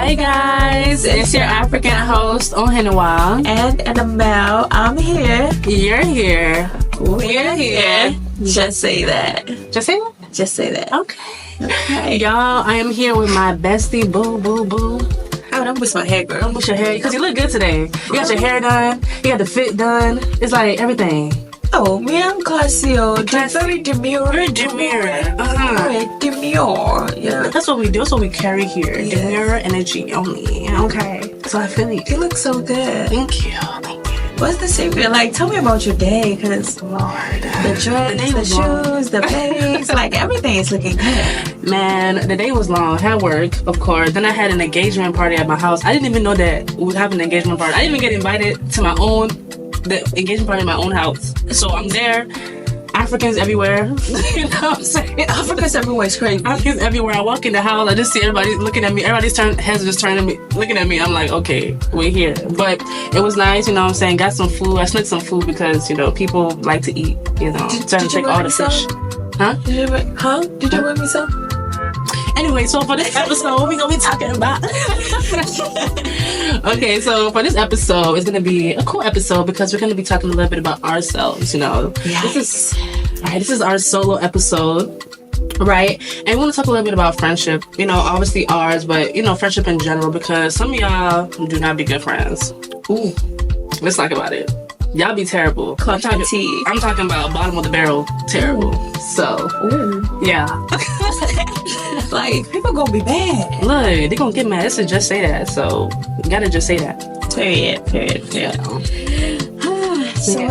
Hey guys, it's your African host, Ohenawa. And Annabelle, I'm here. You're here. We're here. Just say that. Just say that? Just say that. Okay. Y'all, I am here with my bestie, Boo. Oh, don't push my hair, girl. Don't push your hair, because you look good today. You got your hair done. You got the fit done. It's like everything. Oh, me, I'm classy. Very demure. Very demure. Very demure. Yeah. That's what we do. That's what we carry here. Yes. Demure energy only. Okay. So I feel you. You look so good. Thank you. What's the secret? Like, tell me about your day, because Lord, the dress, the shoes, the bags, like everything is looking good. Man, the day was long. I had work, of course. Then I had an engagement party at my house. I didn't even know that we would have an engagement party. I didn't even get invited to the engagement party in my own house. So I'm there. Africans everywhere. You know what I'm saying? Africans everywhere is crazy. Africans everywhere. I walk in the house, I just see everybody looking at me. Everybody's heads are just turning me, looking at me. I'm like, okay, we're here. But it was nice, you know what I'm saying? Got some food. I snuck some food because, you know, people like to eat, you know. Trying to take all the fish. Huh? Did you bring me some? Anyway, so for this episode, we're going to be talking about... Okay, so for this episode, it's going to be a cool episode because we're going to be talking a little bit about ourselves, you know. Yes. This is our solo episode, right? And we want to talk a little bit about friendship, you know, obviously ours, but, you know, friendship in general, because some of y'all do not be good friends. Ooh, let's talk about it. Y'all be terrible. I'm talking about bottom of the barrel terrible. Ooh. So, yeah. Like, people gonna be bad. Look, they gonna get mad. This is just say that. So, you gotta just say that. Period. So,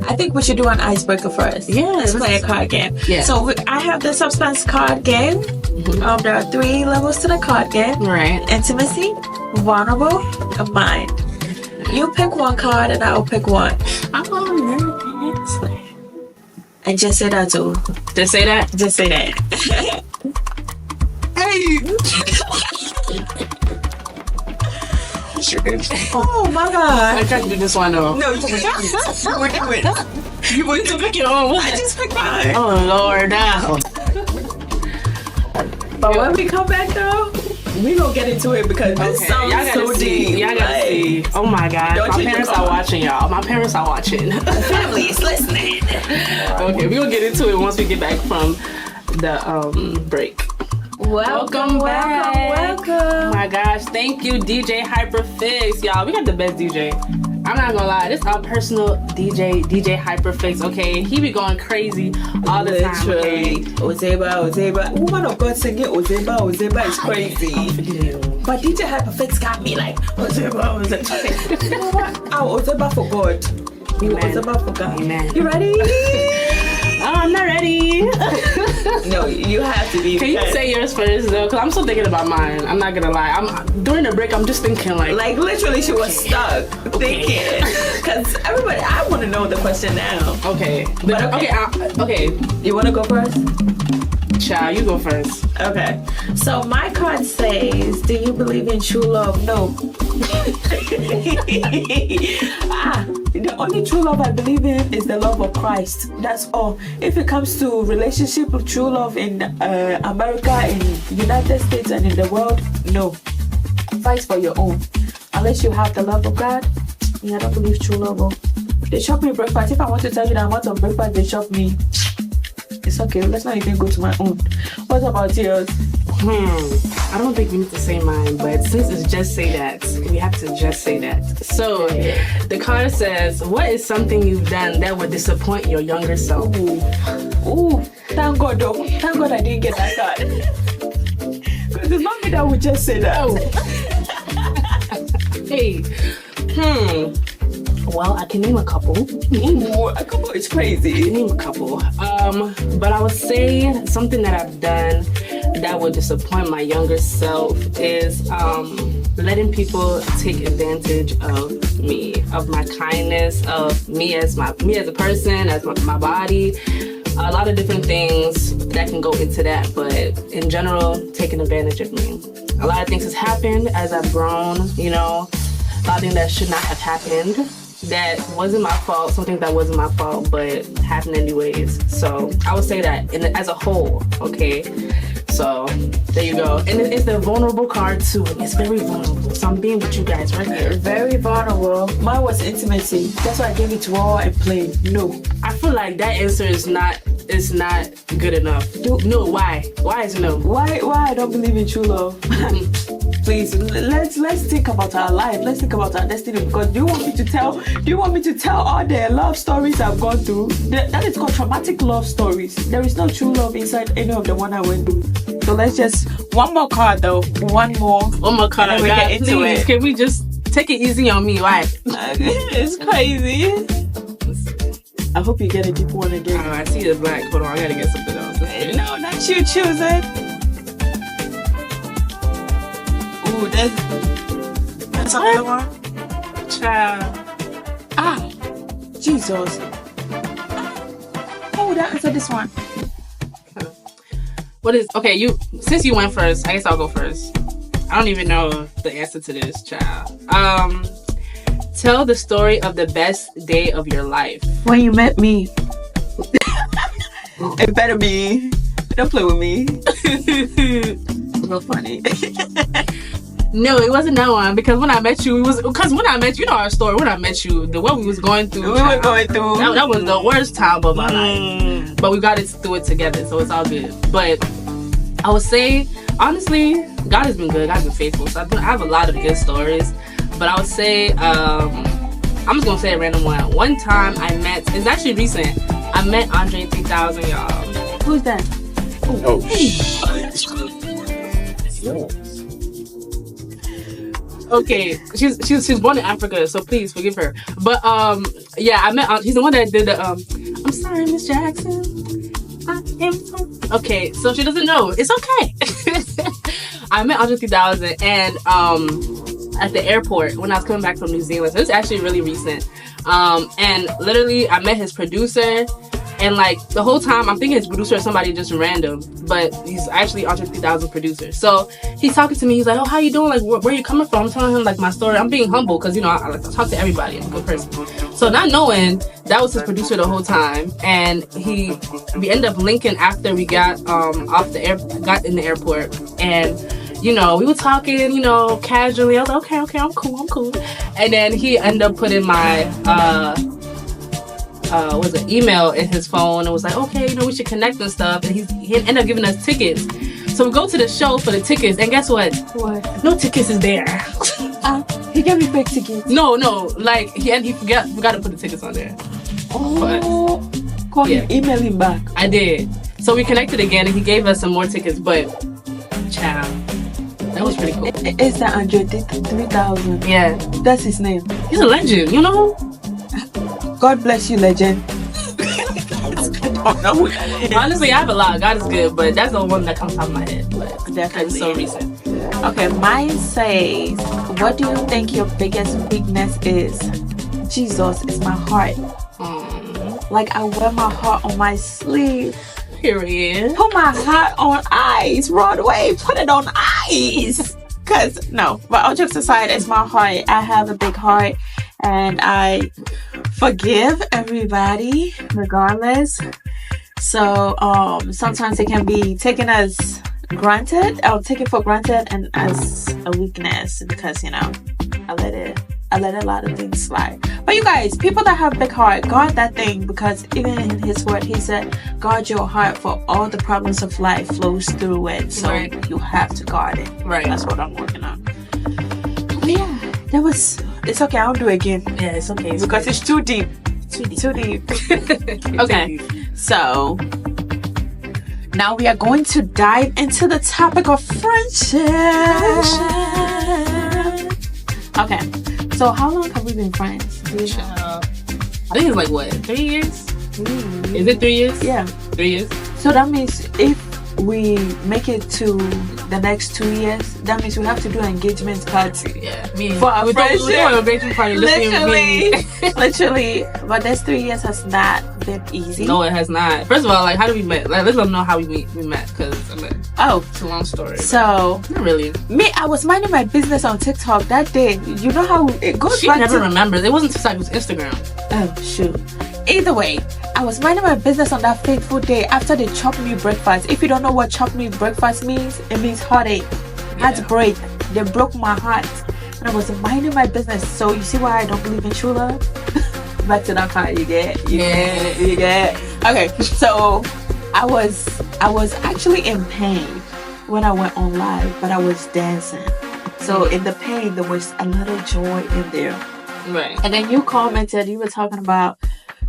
I think we should do an icebreaker first. Yeah. Let's play a card game. Yeah. So, I have the substance card game. Mm-hmm. There are 3 levels to the card game. Right. Intimacy, vulnerable, and mind. You pick one card and I'll pick one. I'm nervous. And just say that too. Just say that? Just say that. Hey! Oh my god. I tried to do this one though. No, you can't. You went to pick your own. I just picked mine. Oh Lord, now. But when we come back though, we gonna get into it because this sounds so deep. Y'all gotta see. Oh my god. My parents are watching, y'all. My parents are watching. The family is listening. Okay, we're gonna get into it once we get back from the break. Welcome back. Oh my gosh, thank you, DJ Hyperfix. Y'all, we got the best DJ. I'm not gonna lie, this is our personal DJ Hyperfix, okay? He be going crazy all the time, okay? Ozeba. Woman of God singing Ozeba is crazy. But DJ Hyperfix got me like, Ozeba. You know what? Ozeba for God. Ozeba for God. Amen. You ready? I'm not ready. No, you have to be. Can you say yours first though? Because I'm still thinking about mine. I'm not gonna lie. During the break, I'm just thinking like literally she was stuck thinking. Because everybody, I want to know the question now. Okay. Okay. You want to go first? Child, you go first. Okay. So my card says, do you believe in true love? No. The only true love I believe in is the love of Christ. That's all. If it comes to relationship of true love in America, in United States, and in the world, no. Fight for your own. Unless you have the love of God, I don't believe true love. They shop me breakfast. If I want to tell you that I want some breakfast, they shop me. It's okay. Let's not even go to my own. What about yours? I don't think we need to say mine, but since it's just say that, we have to just say that. So, the card says, what is something you've done that would disappoint your younger self? Ooh. Thank God though. Thank God I didn't get that card. Because it's not me that would just say that. Hey. Well, I can name a couple. Ooh, a couple is crazy. I can name a couple. But I would say something that I've done that would disappoint my younger self is letting people take advantage of me, of my kindness, of me as a person, as my body. A lot of different things that can go into that, but in general, taking advantage of me. A lot of things has happened as I've grown, you know. A lot of things that should not have happened. That wasn't my fault, something that wasn't my fault, but happened anyways. So I would say that as a whole, okay? So there you go. And it's the vulnerable card too. It's very vulnerable. So I'm being with you guys right here. Very vulnerable. Mine was intimacy. That's why I gave it raw and plain. No. I feel like that answer is not good enough. No, why? Why is no? Why I don't believe in true love? Please, let's think about our life. Let's think about our destiny. Because do you want me to tell all the love stories I've gone through? That is called traumatic love stories. There is no true love inside any of the one I went through. So let's just one more card though. One more card. And we get into it. Can we just take it easy on me? Why? It's crazy. I hope you get a deep one again. Oh, I see the black. Hold on, I gotta get something else. No, not you choose it. Ooh, that's another one. Child. Jesus. Oh, that answer this one. What is okay? Since you went first, I guess I'll go first. I don't even know the answer to this, child. Tell the story of the best day of your life. When you met me. It better be. Don't play with me. Real funny. No, it wasn't that one because when I met you, you know our story. When I met you, the what we was going through. That was the worst time of my life. But we got through it together, so it's all good. But I would say, honestly, God has been good. God's been faithful. So I have a lot of good stories. But I would say, I'm just gonna say a random one. One time it's actually recent. I met Andre 3000, y'all. Who's that? Oh, Okay, she's born in Africa, so please forgive her. But yeah, I met. He's the one that did the. I'm sorry, Miss Jackson. I am so... Okay, so she doesn't know. It's okay. I met Andre 3000 and at the airport when I was coming back from New Zealand. So it's actually really recent. And literally, I met his producer. And like the whole time, I'm thinking his producer is somebody just random, but he's actually Andre 3000 producer. So he's talking to me. He's like, "Oh, how you doing? Like, where you coming from?" I'm telling him like my story. I'm being humble because I like to talk to everybody. I'm a good person. So not knowing that was his producer the whole time, and we ended up linking after we got got in the airport, and we were talking, casually. I was like, okay, I'm cool. And then he ended up putting my email in his phone and was like, okay, we should connect and stuff. And he ended up giving us tickets. So we go to the show for the tickets, and guess what? What? No tickets is there. He gave me fake tickets. No, like he forgot to put the tickets on there. Oh, call him, email him back. I did. So we connected again, and he gave us some more tickets. But, child, that was pretty cool. It's the Andre 3000. Yeah, that's his name. He's a legend, God bless you, legend. Honestly, I have a lot. God is good, but that's the one that comes out of my head. But definitely it's so recent. Okay, mine says, what do you think your biggest weakness is? Jesus, it's my heart. Like I wear my heart on my sleeve. Period. Put my heart on ice. Broadway, put it on ice. But all jokes aside, it's my heart. I have a big heart, and I forgive everybody regardless. So sometimes it can be taken as granted. I'll take it for granted and as a weakness because I let a lot of things slide. But you guys, people that have big heart, guard that thing, because even in his word he said, guard your heart, for all the problems of life flows through it. So you have to guard it. Right. That's what I'm working on. But yeah, it's okay, I'll do it again. Yeah, it's okay. Because it's too deep. Too deep. Okay. So now we are going to dive into the topic of friendship. Okay. So how long have we been friends? I think it's like 3 years? Is it 3 years? Yeah. 3 years. So that means if we make it to the next 2 years, that means we have to do an engagement party. Yeah. For our friendship. We do an engagement party. Literally. But this 3 years has not been easy. No, it has not. First of all, like, how did we met? Like, let's let them know how we met, because it's a long story. So not really. I was minding my business on TikTok that day. You know how it goes. She never remembers. It wasn't TikTok. It was Instagram. Oh shoot. Either way, I was minding my business on that fateful day after they chopped me breakfast. If you don't know what chopped me breakfast means, it means heartache, heartbreak. They broke my heart, and I was minding my business. So you see why I don't believe in true love? Back to that part, you get. Okay, so I was actually in pain when I went on live, but I was dancing. So in the pain, there was a little joy in there. Right. And then you commented, you were talking about,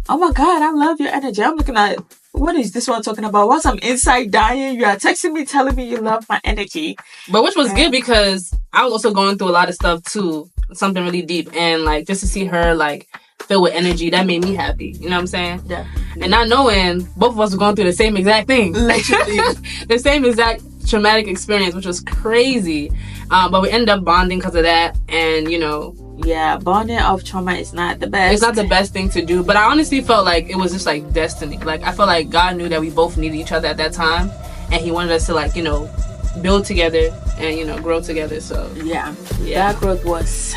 oh my God, I love your energy. I'm looking at, what is this one talking about? Whilst I'm inside dying, you are texting me, telling me you love my energy. But which was good because I was also going through a lot of stuff too. Something really deep. And like, just to see her like filled with energy, that made me happy. You know what I'm saying? Yeah. And not knowing both of us were going through the same exact thing. Literally. The same exact traumatic experience, which was crazy. But we ended up bonding because of that. And, you know, yeah, bonding of trauma is not the best. it's not the best thing to do. But I honestly felt like it was just like destiny. Like, I felt like God knew that we both needed each other at that time. And he wanted us to, like, you know, build together and, you know, grow together. So, yeah. That growth was...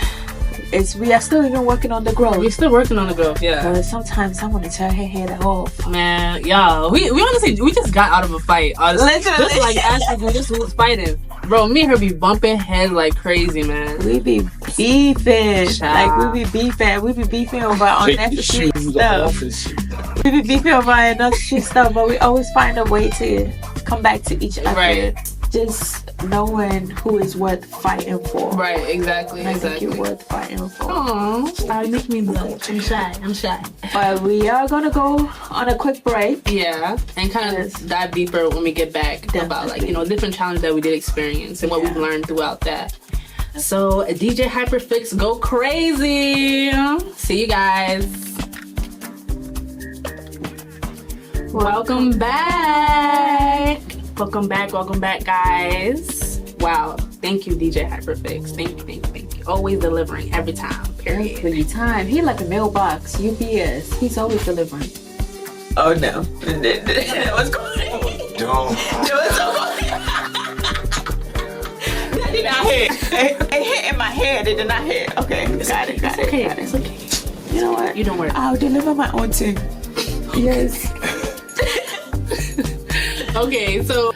we are still even working on the growth. We're still working on the growth, yeah. But sometimes I want to tear her head off. Man, y'all, we honestly, we just got out of a fight. Honestly. Literally. Just like actually, we just was fighting. Bro, me and her be bumping heads like crazy, man. We be beefing. Child. Like, we be beefing. We be beefing over unnecessary stuff. We be beefing over unnecessary stuff, but we always find a way to come back to each other. Right. Just knowing who is worth fighting for. Right, exactly. I think you're worth fighting for. Aww, stop making me blush. I'm shy. But we are gonna go on a quick break. Yeah, and kind of dive deeper when we get back about, like, you know, different challenges that we did experience and what we've learned throughout that. So, DJ Hyperfix, go crazy. See you guys. Welcome back. Welcome back, guys. Wow. Thank you, DJ Hyperfix. Thank you. Always delivering every time. Period. Every time. He like a mailbox, UPS. He's always delivering. Oh no. What's going on? Don't. What's so going on? That did not hit. It hit in my head. It did not hit. Okay. Got it. It's okay. You know what? You don't worry. I'll deliver my own thing. Yes. Okay, so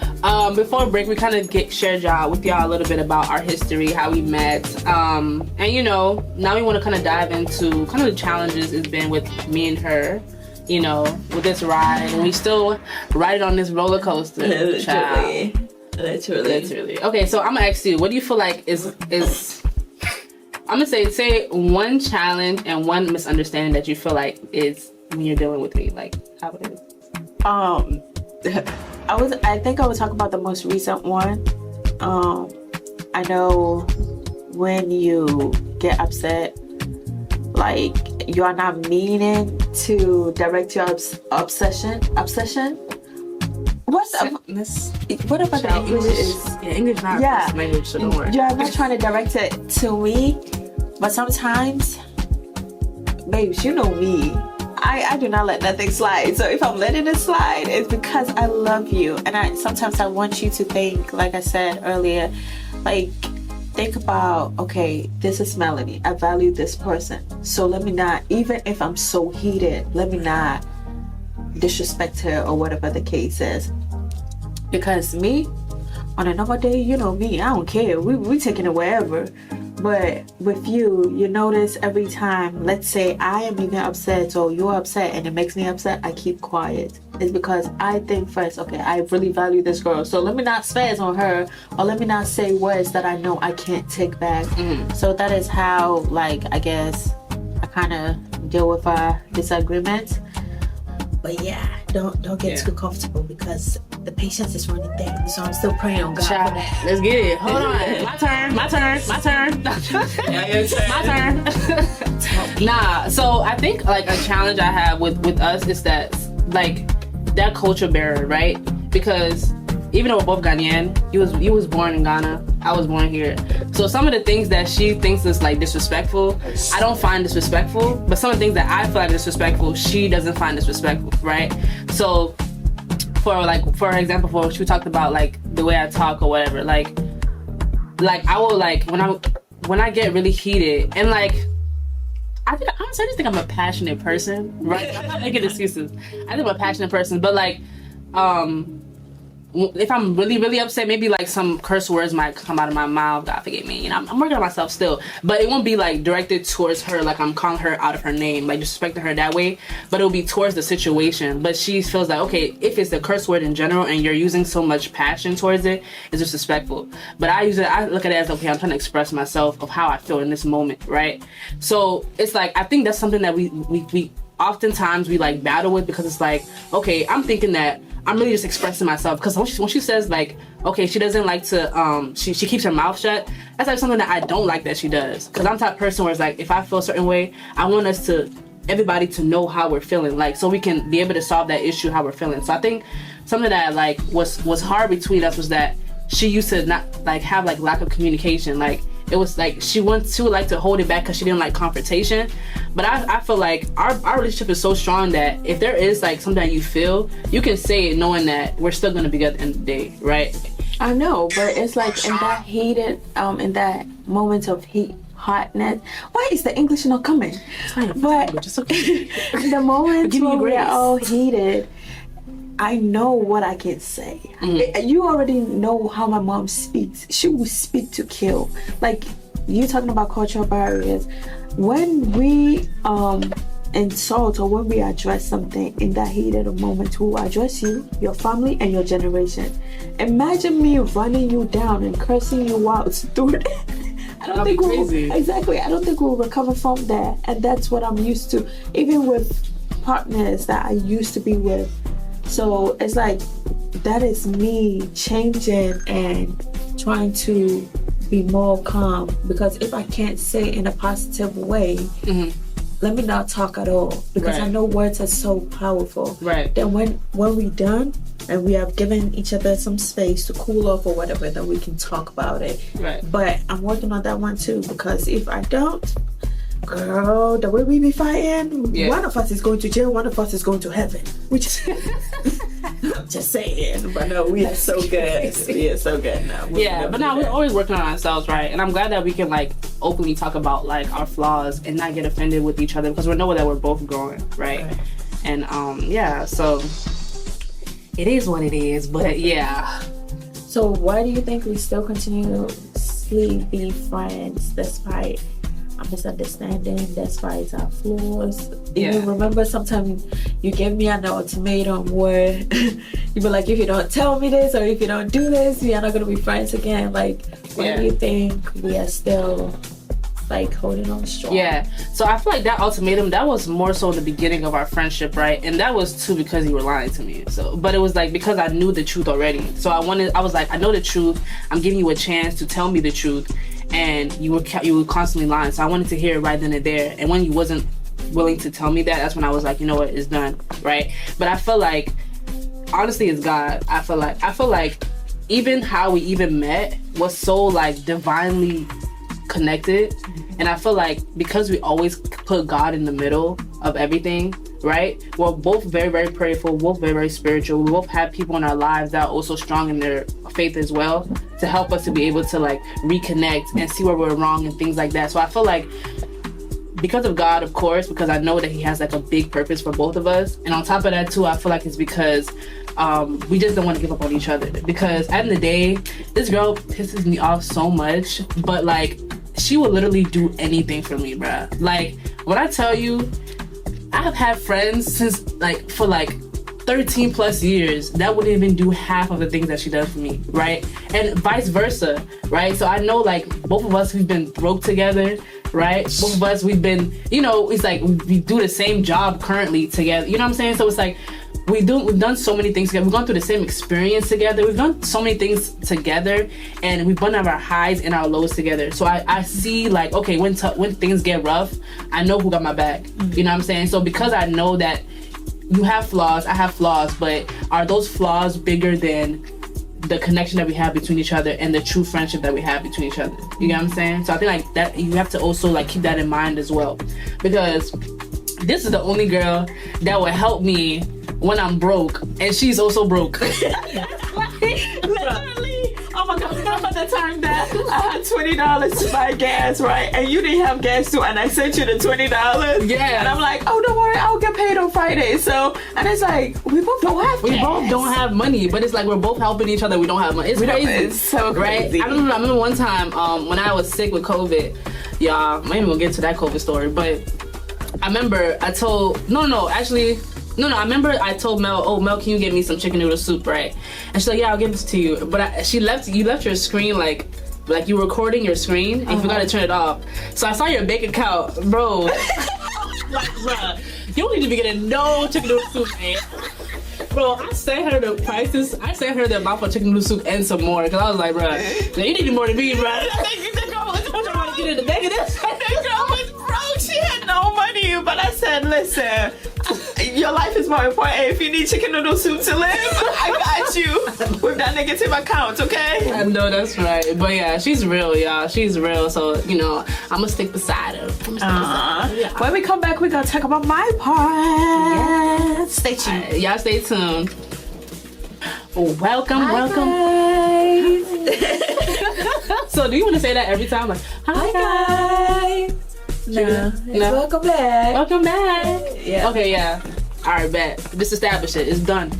before break, we kind of shared with y'all a little bit about our history, how we met, and you know, now we want to kind of dive into kind of the challenges it's been with me and her, you know, with this ride, and we still ride on this roller coaster. Literally. Okay, so I'm gonna ask you, what do you feel like is I'm gonna say one challenge and one misunderstanding that you feel like is when you're dealing with me, like how it is. I think I would talk about the most recent one. I know when you get upset, like, you are not meaning to direct your obsession. What's up? What about the English is? Yeah, English not first language, so don't worry. You're not trying to direct it to me, but sometimes, babes, you know me. I do not let nothing slide. So if I'm letting it slide, it's because I love you. And sometimes I want you to think, like I said earlier, like, think about, okay, this is Melanie. I value this person. So let me not, even if I'm so heated, let me not disrespect her or whatever the case is. Because me, on another day, you know me, I don't care. We taking it wherever. But with you notice every time, let's say I am even upset or you're upset and it makes me upset, I keep quiet. It's because I think first, okay, I really value this girl, so let me not spaz on her, or let me not say words that I know I can't take back. So that is how, like, I guess I kind of deal with our disagreements. But yeah, don't get too comfortable because the patience is running thin. So I'm still praying on God for that. Let's get it. Hold on. My turn. Nah, so I think, like, a challenge I have with us is that, like, that culture barrier, right? Because even though we're both Ghanaian, you was born in Ghana, I was born here. So some of the things that she thinks is, like, disrespectful, I don't find disrespectful. But some of the things that I feel like disrespectful, she doesn't find disrespectful, right? So for example, for what you talked about, like, the way I talk or whatever, like I will, like, when I get really heated, and, like, honestly, I just think I'm a passionate person, right? I'm not making excuses. I think I'm a passionate person, but like, if I'm really, really upset, maybe like some curse words might come out of my mouth. God forgive me. You know, I'm working on myself still, but it won't be like directed towards her, like I'm calling her out of her name, like disrespecting her that way. But it'll be towards the situation. But she feels like, okay, if it's a curse word in general and you're using so much passion towards it, it's disrespectful. But I look at it as, okay, I'm trying to express myself of how I feel in this moment, right? So it's like, I think that's something that we oftentimes we like battle with, because it's like, okay, I'm thinking that I'm really just expressing myself, because when she says like, okay, she doesn't like to, she keeps her mouth shut, that's like something that I don't like that she does. Because I'm the type of person where it's like, if I feel a certain way, I want everybody to know how we're feeling, like, so we can be able to solve that issue how we're feeling. So I think something that like was hard between us was that she used to not like have like lack of communication. Like, it was like she would like to hold it back because she didn't like confrontation. But I feel like our relationship is so strong that if there is like something that you feel, you can say it knowing that we're still gonna be good at the end of the day, right? I know, but it's like in that heated, in that moment of hotness. Why is the English not coming? But It's okay. the moments Give me when we're grace. all heated, I know what I can say. You already know how my mom speaks. She will speak to kill. Like, you talking about cultural barriers. When we insult or when we address something in that heated moment, we will address you, your family, and your generation. Imagine me running you down and cursing you out, dude. I don't think I don't think we'll recover from that. And that's what I'm used to, even with partners that I used to be with. So it's like, that is me changing and trying to be more calm, because if I can't say it in a positive way, let me not talk at all, because I know words are so powerful. Right. Then when we're done and we have given each other some space to cool off or whatever, then we can talk about it. Right. But I'm working on that one too, because if I don't, girl, the way we be fighting, one of us is going to jail, one of us is going to heaven. Which just saying, but no, we are so good. We are so good now. But now we're always working on ourselves, right? And I'm glad that we can like openly talk about like our flaws and not get offended with each other, because we know that we're both growing, right? And so it is what it is. But yeah. So why do you think we still continuously be friends despite our misunderstanding, despite our flaws? Even remember, sometimes you gave me an ultimatum where you were like, if you don't tell me this or if you don't do this, we are not going to be friends again. Like, why do you think we are still like holding on strong? So I feel like that ultimatum, that was more so the beginning of our friendship, right? And that was too because you were lying to me. So, but it was like because I knew the truth already. So I was like, I know the truth. I'm giving you a chance to tell me the truth, and you were constantly lying. So I wanted to hear it right then and there. And when you wasn't willing to tell me that, that's when I was like, you know what, it's done, right? But I feel like, honestly, it's God. I feel like even how we even met was so like divinely connected. And I feel like because we always put God in the middle of everything, right? We're both very, very prayerful, both very, very spiritual. We both have people in our lives that are also strong in their faith as well, to help us to be able to like reconnect and see where we're wrong and things like that. So I feel like because of God, of course, because I know that he has like a big purpose for both of us. And on top of that too, I feel like it's because we just don't want to give up on each other. Because at the end of the day, this girl pisses me off so much, but like, she will literally do anything for me, bruh. Like, when I tell you, I have had friends for 13 plus years that wouldn't even do half of the things that she does for me, right? And vice versa, right? So I know like both of us, we've been broke together, right? Both of us, we've been, it's like we do the same job currently together. You know what I'm saying? So it's like, we've done so many things together. We've gone through the same experience together. We've done so many things together, and we've done our highs and our lows together. So I see like, okay, when things get rough, I know who got my back. You know what I'm saying? So because I know that you have flaws, I have flaws, but are those flaws bigger than the connection that we have between each other and the true friendship that we have between each other? You know what I'm saying? So I think like that you have to also like keep that in mind as well, because this is the only girl that will help me when I'm broke, and she's also broke. Literally. Oh my god. about the time that I had $20 to buy gas, right? And you didn't have gas too, and I sent you the $20. Yeah. And I'm like, oh, don't worry, I'll get paid on Friday. So, and it's like, we both don't have gas. We both don't have money, but it's like we're both helping each other. We don't have money. It's crazy. It's so crazy. Right? I remember one time when I was sick with COVID, y'all, I'm not even gonna get to that COVID story, but I remember I told, I remember I told Mel, oh, Mel, can you get me some chicken noodle soup, right? And she's like, yeah, I'll give this to you. But you left your screen like you were recording your screen and you forgot to turn it off. So I saw your bank account, bro. Like, bruh, you don't need to be getting no chicken noodle soup, man. Bro, I sent her the prices. I sent her the amount for chicken noodle soup and some more. Because I was like, bro, you need more than me, bro. I'm trying to get in the bag of this. The girl was broke. She had no money. But I said, listen, your life is more important. If you need chicken noodle soup to live, I got you with that negative account, okay? I know, that's right. But yeah, she's real, y'all. She's real. So, I'm going to stick beside her. Yeah. When we come back, we're going to talk about my part. Yes. Stay tuned. Y'all stay tuned. Welcome. Guys. So do you want to say that every time? Like, hi guys. No. Welcome back. Welcome back. Yeah. Okay, yeah. All right, bet. Just establish it. It's done.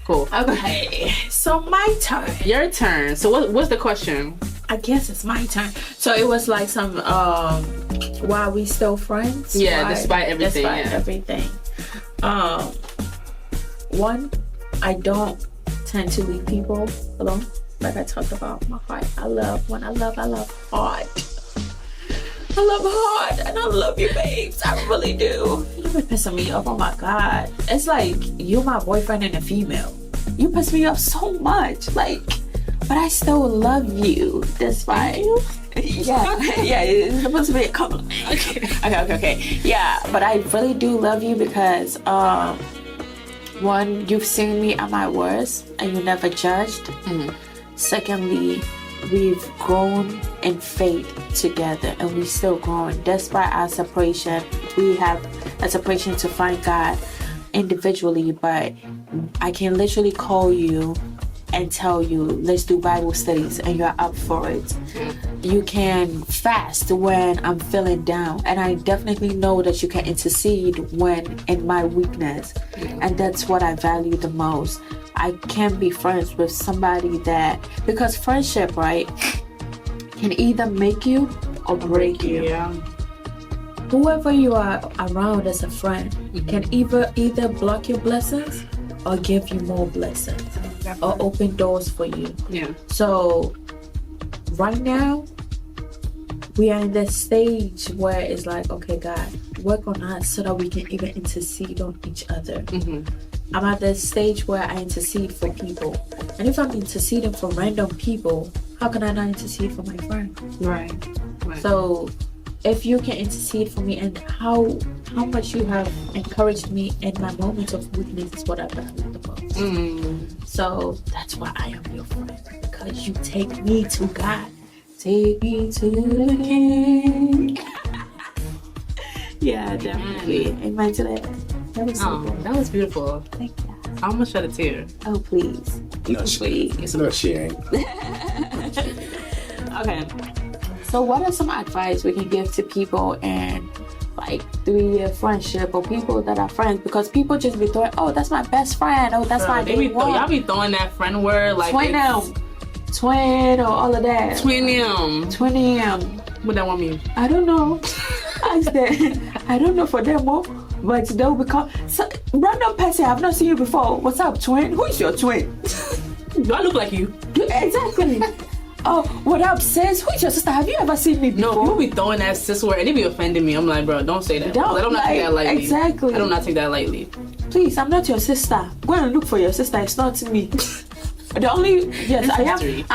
Cool. Okay. So my turn. Your turn. So what's the question? I guess it's my turn. So it was like some why we still friends? Yeah, despite everything. Everything. One, I don't tend to leave people alone. Like I talked about my heart. I love hard. I love hard and I love you, babes. I really do. You've been pissing me off. Oh my God. It's like you're my boyfriend and a female. You piss me off so much. Like, but I still love you despite you. Yeah, it's supposed to be a compliment. Okay. Yeah, but I really do love you because one, you've seen me at my worst and you never judged. Secondly, we've grown in faith together and we're still growing. Despite our separation, we have a separation to find God individually, but I can literally call you and tell you, let's do Bible studies, and you're up for it. You can fast when I'm feeling down, and I definitely know that you can intercede when in my weakness, and that's what I value the most. I can't be friends with somebody because friendship, right, can either make you or break you. Yeah. Whoever you are around as a friend can either block your blessings or give you more blessings or open doors for you. Yeah. So right now we are in this stage where it's like, okay, God, work on us so that we can even intercede on each other. I'm at this stage where I intercede for people, and if I'm interceding for random people, how can I not intercede for my friend? Right. So if you can intercede for me, and how much you have encouraged me in my moments of weakness is what I value the most. So that's why I am your friend, because you take me to God. Take me to the King. Yeah, definitely. Amen to that. That was so good. That was beautiful. Thank you. I almost shed a tear. Oh, please. No, she ain't. Okay. So what are some advice we can give to people in like 3-year friendship, or people that are friends? Because people just be throwing, oh, that's my best friend. Oh, that's my day one. Y'all be throwing that friend word like twin or all of that. Twinium. What that one mean? I don't know. I don't know for them all. But they'll become random person. I've not seen you before. What's up, twin? Who is your twin? Do I look like you? Exactly. Oh, what up, sis? Who is your sister? Have you ever seen me before? No, people be throwing that sis word and they be offending me. I'm like, bro, don't say that. I don't take that lightly. Exactly. I do not take that lightly. Please, I'm not your sister. Go and look for your sister. It's not me. I'm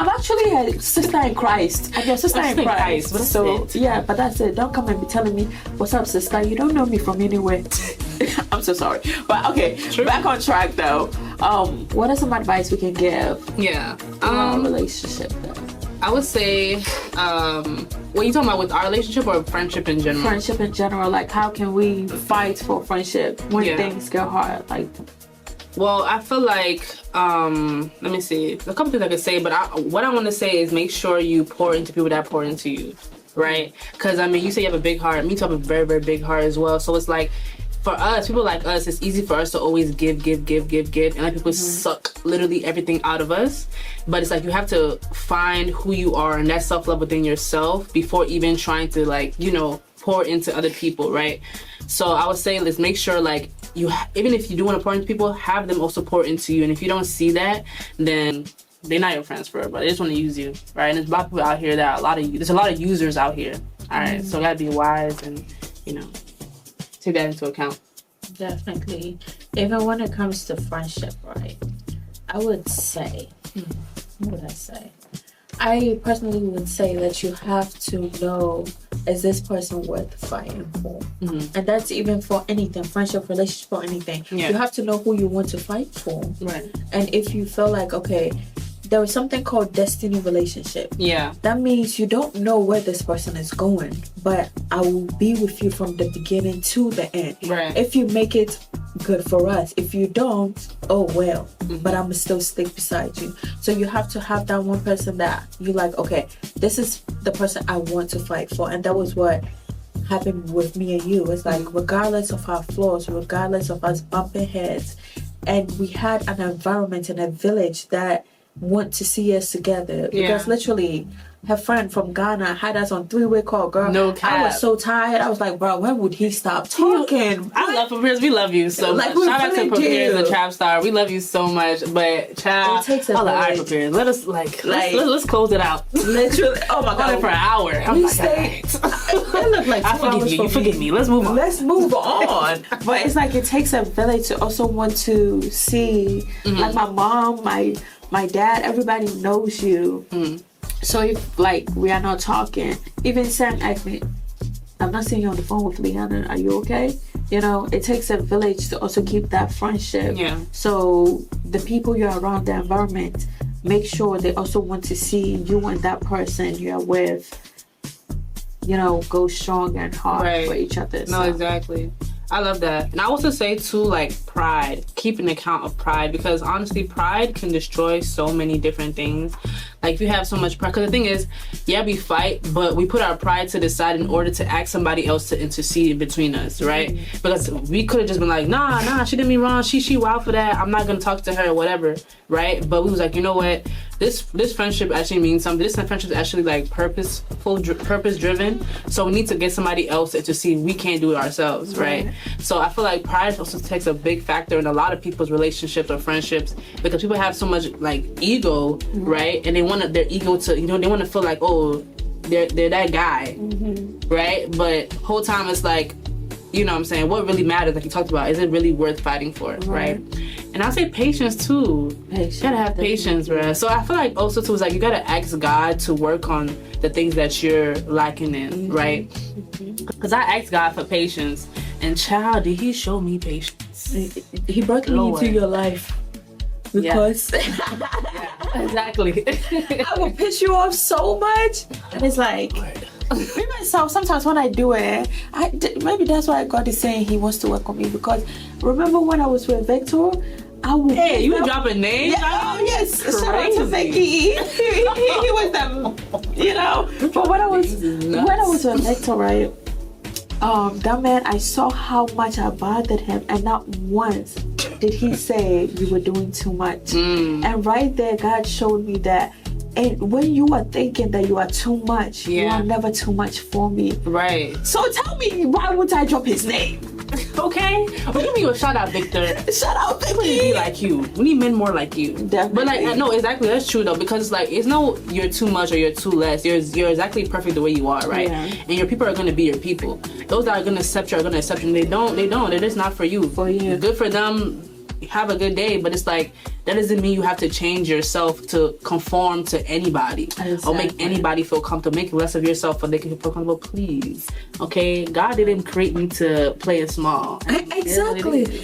actually a sister in Christ. I'm your sister in Christ. So yeah, but that's it. Don't come and be telling me, what's up, sister? You don't know me from anywhere. I'm so sorry. But okay, back on track though. What are some advice we can give? Yeah. Our relationship though? I would say, what you talking about with our relationship or friendship in general? Friendship in general. Like, how can we fight for friendship when things get hard? Like, Well, I feel like, let me see, a couple things I could say, but what I want to say is make sure you pour into people that pour into you, right? Because, I mean, you say you have a big heart. Me too, I have a very, very big heart as well. So it's like, for us, people like us, it's easy for us to always give, and let people suck literally everything out of us. But it's like, you have to find who you are and that self-love within yourself before even trying to, like, you know, pour into other people, right? So I would say, let's make sure, like, even if you do want to pour into people, have them also pour into you. And if you don't see that, then they're not your friends forever, but they just want to use you, right? And there's a lot of people out here that there's a lot of users out here, all right? So you gotta be wise and, you know, take that into account. Definitely. Even when it comes to friendship, right? I would say, what would I say? I personally would say that you have to know, is this person worth fighting for? And that's even for anything, friendship, relationship, or anything. You have to know who you want to fight for. Right. And if you feel like, okay, there is something called destiny relationship. Yeah. That means you don't know where this person is going, but I will be with you from the beginning to the end. Right. If you make it good for us, if you don't, oh well, but I'm still stick beside you. So you have to have that one person that you like, okay, this is the person I want to fight for. And that was what happened with me and you. It's like, regardless of our flaws, regardless of us bumping heads, and we had an environment and a village that want to see us together. Because literally, her friend from Ghana had us on 3-way call, girl. No cap. I was so tired. I was like, bro, when would he stop talking? I love Prepares. We love you so Like, much. we Shout out really to Prepares do. and Trap Star. We love you so much. But child, It takes a all the eye village. Prepares. Let us let's close it out. Literally, oh my On it god. for an hour. I'm We like, stayed. alright. It looked like 2 I forgive hours you. for You forgive me. Let's move on. Let's move on. But it's like, it takes a village to also want to see, like my mom, my dad, everybody knows you. So if like we are not talking, even Sam asked me, I'm not seeing you on the phone with Leanna, are you okay? You know, it takes a village to also keep that friendship. Yeah. So the people you're around, the environment, make sure they also want to see you and that person you're with, you know, go strong and hard for each other. No, So. exactly. I love that. And I also say too, like, pride. Keep an account of pride, because honestly, pride can destroy so many different things. Like, if you have so much pride, because the thing is, yeah, we fight, but we put our pride to the side in order to ask somebody else to intercede between us, right? Because we could have just been like, nah, she did me wrong. She wild for that. I'm not gonna talk to her or whatever, right? But we was like, you know what? This friendship actually means something. This friendship is actually like purpose driven. So we need to get somebody else to see we can't do it ourselves, right? So I feel like pride also takes a big factor in a lot of people's relationships or friendships, because people have so much like ego, right? And they want their ego to, you know, they want to feel like, oh, they're that guy, right? But whole time it's like, you know what I'm saying, what really matters, like you talked about, is it really worth fighting for, right? And I'll say patience too. You gotta have patience, bruh. So I feel like also too is like, you gotta ask God to work on the things that you're lacking in, right? Because I asked God for patience, and child, did he show me patience? He brought me into your life because Exactly. I will piss you off so much, and it's like, me myself, sometimes when I do it, maybe that's why God is saying he wants to work on me, because remember when I was with Victor, I would You dropping names? oh yes, shout out to Vicky. He was the, you know. But when I was with Victor, right? That man, I saw how much I bothered him, and not once did he say you were doing too much. And right there, God showed me that. And when you are thinking that you are too much, you are never too much for me. Right. So tell me, why would I drop his name? Okay. Well, give me a shout out, Victor. Shout out, We need to be Vicky. like you. We need men more like you. Definitely. But like, no, exactly. That's true though, because it's like, it's no you're too much or you're too less. You're exactly perfect the way you are, right? Yeah. And your people are gonna be your people. Those that are gonna accept you are gonna accept you. And they don't. They're just not for you. For you. Good for them. Have a good day, but it's like, that doesn't mean you have to change yourself to conform to anybody or make anybody feel comfortable. Make less of yourself so they can feel comfortable, please. Okay, God didn't create me to play it small. Exactly.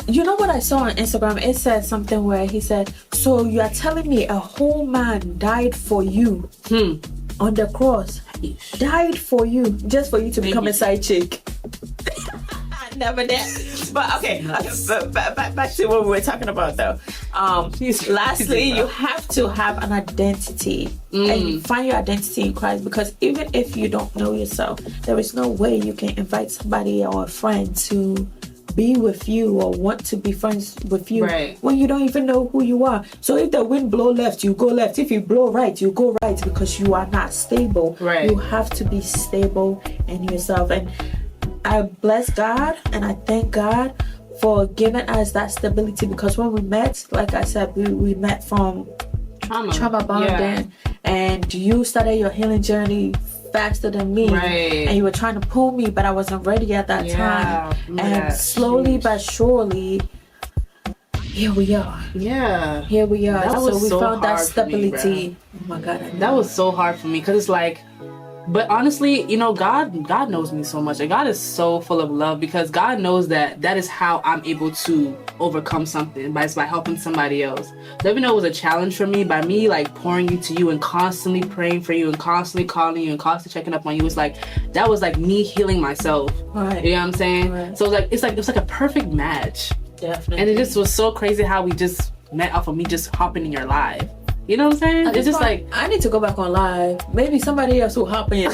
You know what I saw on Instagram? It said something where he said, so you are telling me a whole man died for you on the cross, died for you, just for you to become a side chick. Never that. But okay, back to what we were talking about though. Lastly, you have to have an identity and find your identity in Christ, because even if you don't know yourself, there is no way you can invite somebody or a friend to be with you or want to be friends with you when you don't even know who you are. So if the wind blow left, you go left. If you blow right, you go right, because you are not stable. You have to be stable in yourself. And I bless God and I thank God for giving us that stability, because when we met, like I said, we met from trauma bonding, and you started your healing journey faster than me, and you were trying to pull me, but I wasn't ready at that time. And slowly but surely, here we are. Here we are. That so was we so found that hard for me, stability. Oh my God, that was so hard for me, because it's like, but honestly, you know, God knows me so much, and God is so full of love, because God knows that is how I'm able to overcome something, by helping somebody else. So even though it was a challenge for me, by me like pouring you to you and constantly praying for you and constantly calling you and constantly checking up on you, it's like that was like me healing myself. You know what I'm saying? So it's like a perfect match. Definitely. And it just was so crazy how we just met off of me just hopping in your life. You know what I'm saying? It's just like, I need to go back on live. Maybe somebody else will hop in.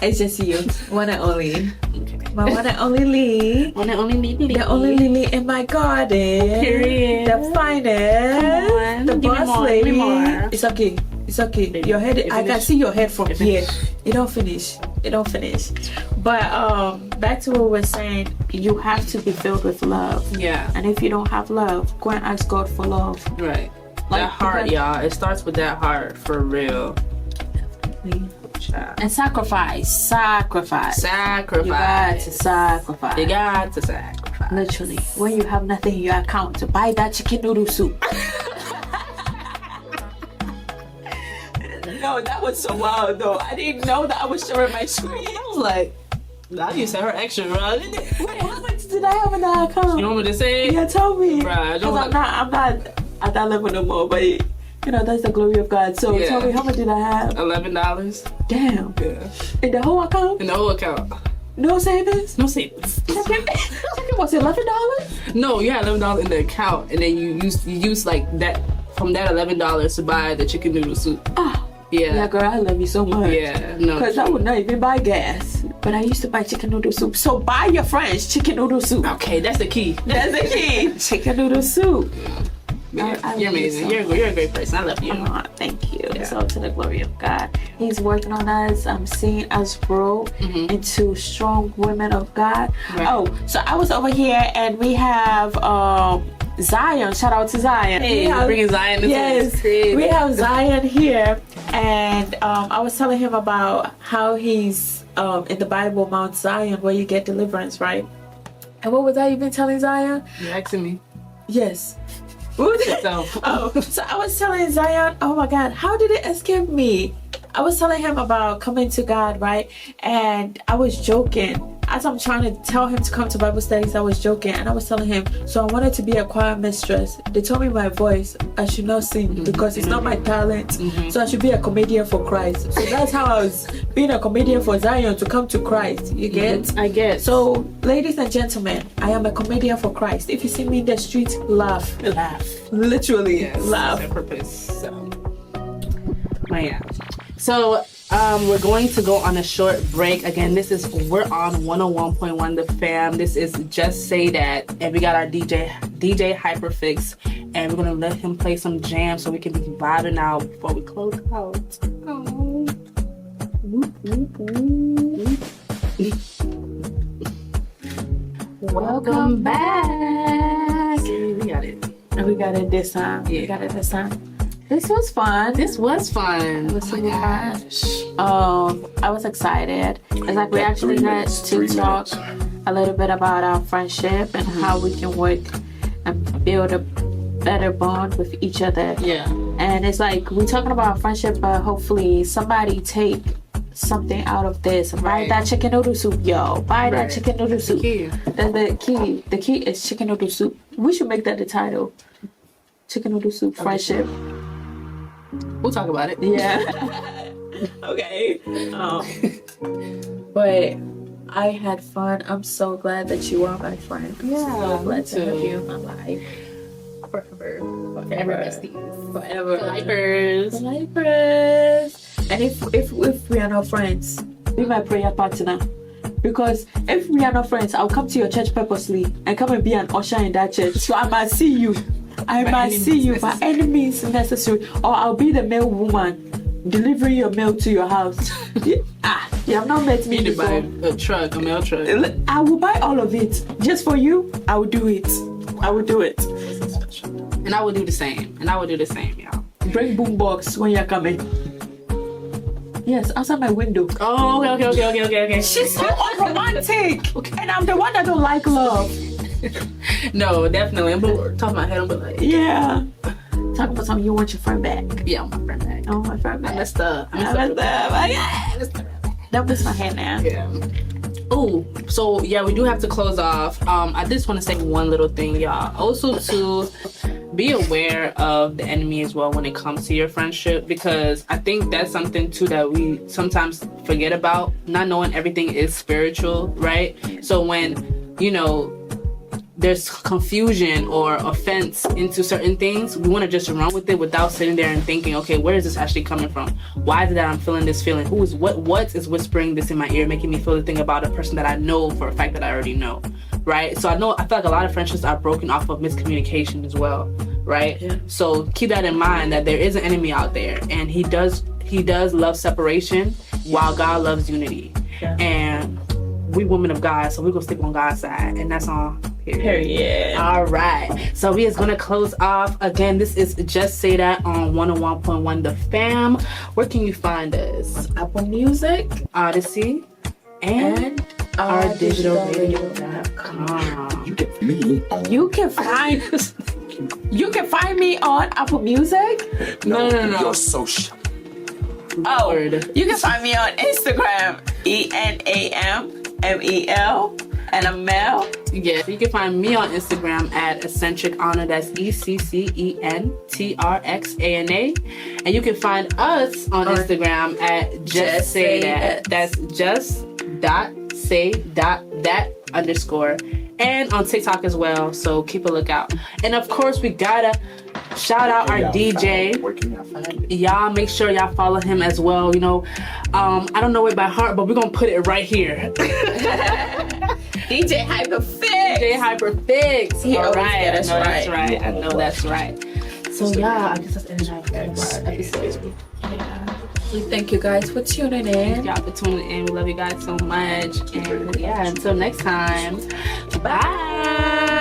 It's just you, one and only. My one and only Lee. One and only Lily. The only Lily in my garden. Period. The finest. The boss lady. It's okay. It's okay. Baby, your head. I can see your head from here. It don't finish. But back to what we were saying. You have to be filled with love. And if you don't have love, go and ask God for love. Right. That heart, y'all. It starts with that heart, for real. And sacrifice. You got to sacrifice. You got to sacrifice. Literally. When you have nothing in your account, to buy that chicken noodle soup. No, that was so wild though. I didn't know that I was showing my screen. I was like, I used to her extra, bro. wait, how much did I have in that account? You want me to say? Yeah, tell me. Bruh, Because I'm not at that level no more, but you know, that's the glory of God. So tell me, how much did I have? $11. Damn. Yeah. In the whole account? In the whole account. No savings? No savings. Chicken was $11? No, you had $11 in the account, and then you used like that, from that $11 to buy the chicken noodle soup. Yeah, girl, I love you so much. Yeah, no. Because I would not even buy gas. But I used to buy chicken noodle soup. So buy your friends chicken noodle soup. Okay, that's the key. Chicken noodle soup. Yeah, you're amazing. You're a great person. I love you. Thank you. Yeah. So to the glory of God. He's working on us. I'm seeing us grow into strong women of God. Right. Oh, so I was over here and we have Zion. Shout out to Zion. Hey, you're bringing Zion into this. Yes, we have Zion here, and I was telling him about how he's in the Bible, Mount Zion, where you get deliverance, right? And what was I even telling Zion? You're asking me. Yes. So I was telling Zion, oh my God, how did it escape me? I was telling him about coming to God, right? And I was joking. As I'm trying to tell him to come to Bible studies, I was joking. And I was telling him, so I wanted to be a choir mistress. They told me my voice, I should not sing because it's not my talent. So I should be a comedian for Christ. So that's how I was being a comedian for Zion to come to Christ. You get? I get. So, ladies and gentlemen, I am a comedian for Christ. If you see me in the street, laugh. Literally, laugh. That's their purpose. So, yeah. So we're going to go on a short break. Again, we're on 101.1 The Fam. This is Just Say That, and we got our DJ Hyperfix, and we're gonna let him play some jams so we can be vibing out before we close out. Oh. Welcome back. We got it. We got it this time. Yeah. We got it this time. This was fun. Oh my gosh. I was excited. It's like we actually got to talk a little bit about our friendship and how we can work and build a better bond with each other. Yeah. And it's like we're talking about friendship, but hopefully somebody take something out of this. Buy that chicken noodle soup, yo. Buy that chicken noodle soup. That's the key. The key is chicken noodle soup. We should make that the title. Chicken noodle soup friendship. We'll talk about it. Yeah. Okay. But I had fun. I'm so glad that you are my friend. I'm Yeah, so me glad to have too. you in my life. Forever besties. Forever. Lifers. Lifers. And if we are not friends, Be my prayer partner. Because if we are not friends, I'll come to your church purposely and come and be an usher in that church. So I must see you. I must see you by any means necessary. Or I'll be the mail woman delivering your mail to your house. You have not met me You need to before. buy a truck, a mail truck. I will buy all of it. Just for you, I will do it. I will do it. And I would do the same. Y'all. Bring boombox when you're coming. Yes, outside my window. Oh, okay. She's so unromantic. And I'm the one that don't like love. No, definitely. I'm talking my head. I'm like, Yeah. Talk about something you want your friend back. yeah, my friend back. Oh, my friend I back. messed up. That was my hand now. Yeah. Oh, so yeah, we do have to close off. I just want to say one little thing, y'all. Also, to be aware of the enemy as well when it comes to your friendship, because I think that's something too that we sometimes forget about. Not knowing everything is spiritual, right? So when there's confusion or offense into certain things, we want to just run with it without sitting there and thinking, okay, where is this actually coming from? Why is it that I'm feeling this feeling? What is whispering this in my ear, making me feel the thing about a person that I know for a fact that I already know, right? So I feel like a lot of friendships are broken off of miscommunication as well, right? Yeah. So keep that in mind, that there is an enemy out there, and he does love separation, while God loves unity. Yeah. And we women of God, so we're gonna stick on God's side, and that's all. Period. All right, so we is gonna close off again. This is Just Say That on 101.1 The Fam. Where can you find us? Apple Music Odyssey and our digital radio.com. You get me on. You can find me on Apple Music. No. You're so shy. Oh, Word. you can find me on Instagram, ENAMMEL, and I'm Mel. Yes, you can find me on Instagram at Eccentric Honor. That's ECCENTRXANA. And you can find us on Instagram at Just Say That. That's just.say.that_. And on TikTok as well. So keep a lookout. And of course, we gotta shout out our DJ. Where can y'all find it? Y'all make sure y'all follow him as well. I don't know it by heart, but we're gonna put it right here. DJ Hyperfix. DJ Hyperfix. He All always right. get us right. I know that's right. So yeah, I guess that's ending our episode. We thank you guys for tuning in. Y'all for tuning in. We love you guys so much. And yeah, until next time. Bye.